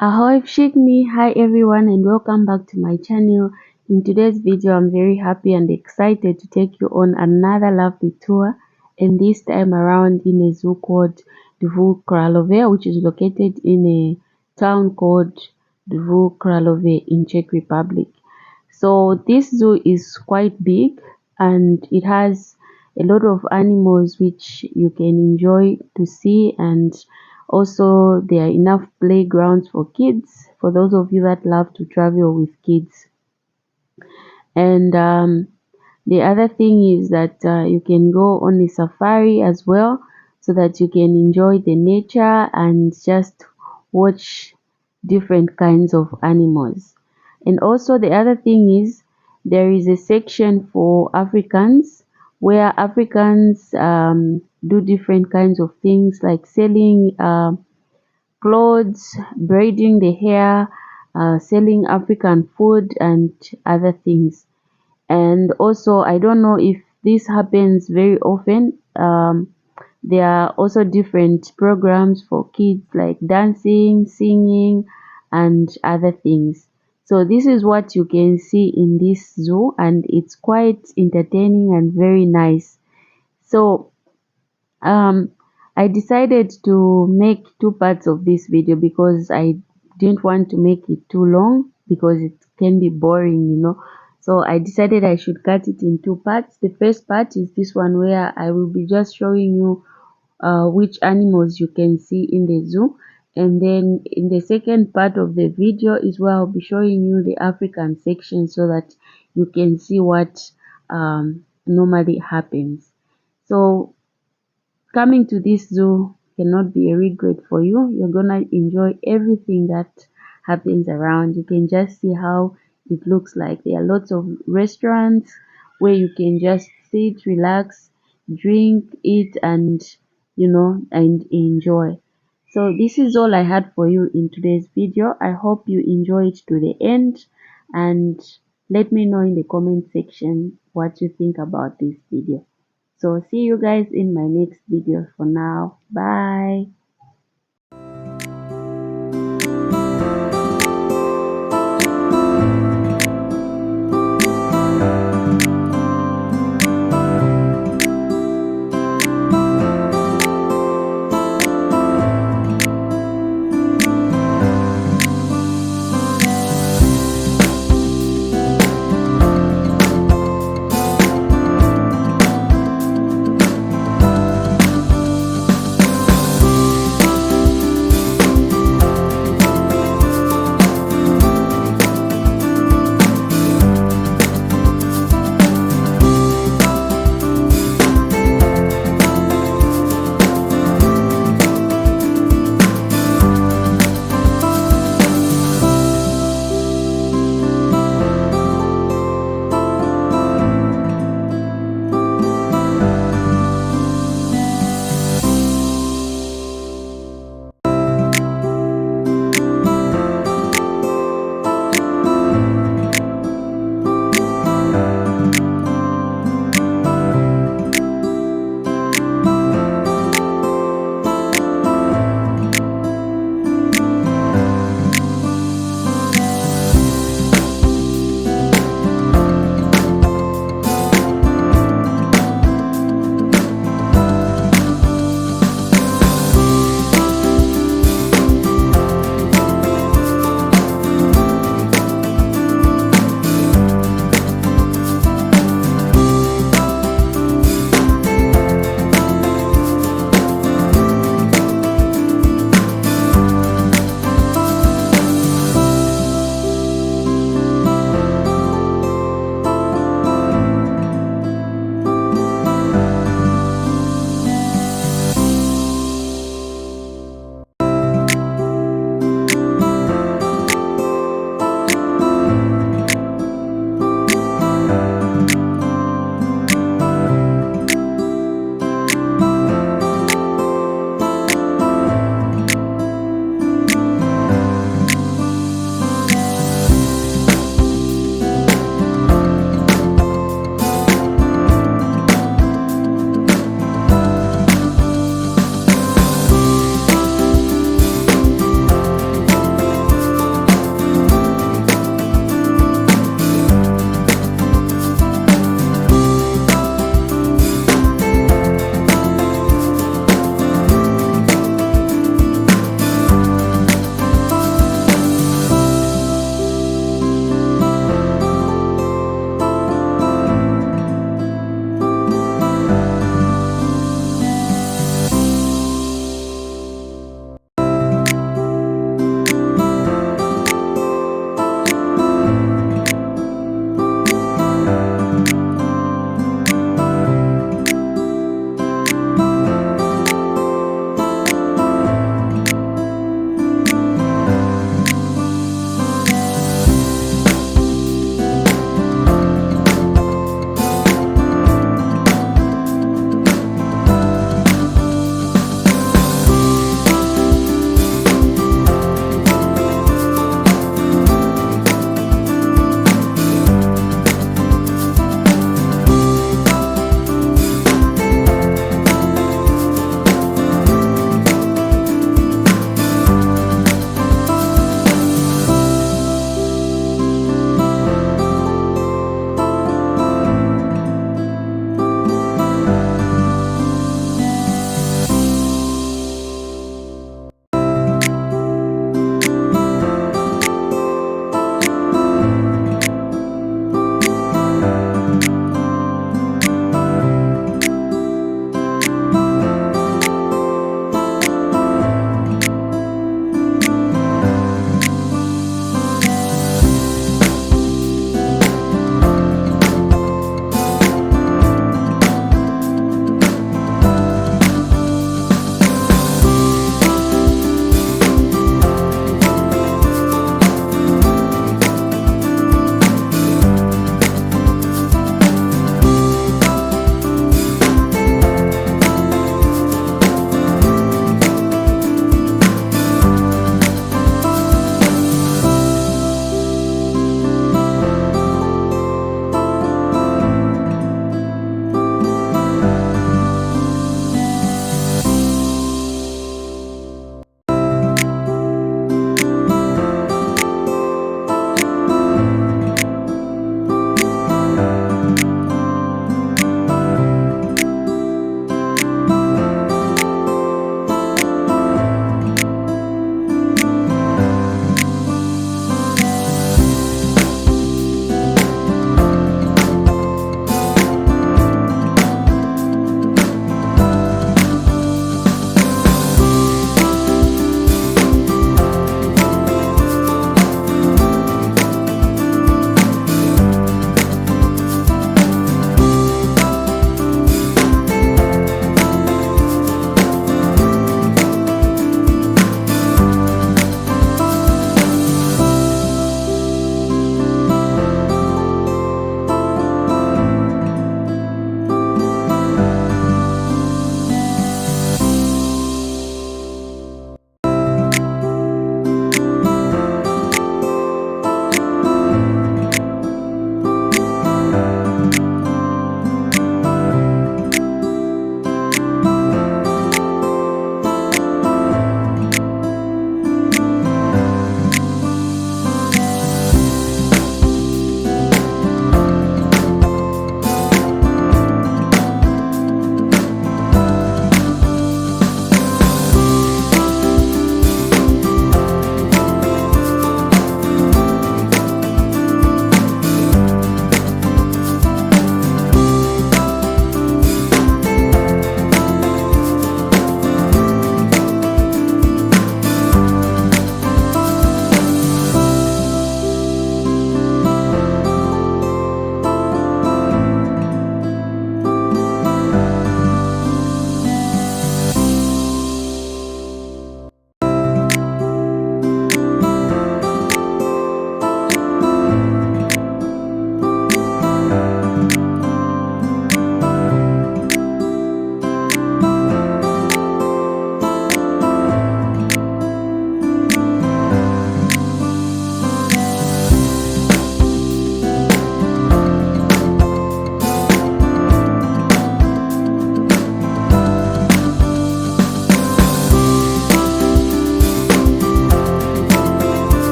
Ahoy Shikni, hi everyone and welcome back to my channel. In today's video, I'm very happy and excited to take you on another lovely tour, and this time around in a zoo called Dvou Kralove, which is located in a town called Dvou Kralove in Czech Republic. So this zoo is quite big and it has a lot of animals which you can enjoy to see, and also there are enough playgrounds for kids, for those of you that love to travel with kids. And the other thing is that you can go on a safari as well, so that you can enjoy the nature and just watch different kinds of animals. And also the other thing is there is a section for Africans, where Africans do different kinds of things like selling clothes, braiding the hair, selling African food and other things. And also, I don't know if this happens very often. There are also different programs for kids like dancing, singing, and other things. So this is what you can see in this zoo, and it's quite entertaining and very nice. So um, I decided to make two parts of this video because I didn't want to make it too long because it can be boring. So I decided I should cut it in two parts. The first part is this one where I will be just showing you which animals you can see in the zoo. And then in the second part of the video is where I'll be showing you the African section so that you can see what normally happens. So coming to this zoo cannot be a regret for you. You're gonna enjoy everything that happens around. You can just see how it looks like. There are lots of restaurants where you can just sit, relax, drink, eat, and and enjoy. So this is all I had for you in today's video. I hope you enjoyed to the end, and let me know in the comment section what you think about this video. So see you guys in my next video. For now, bye.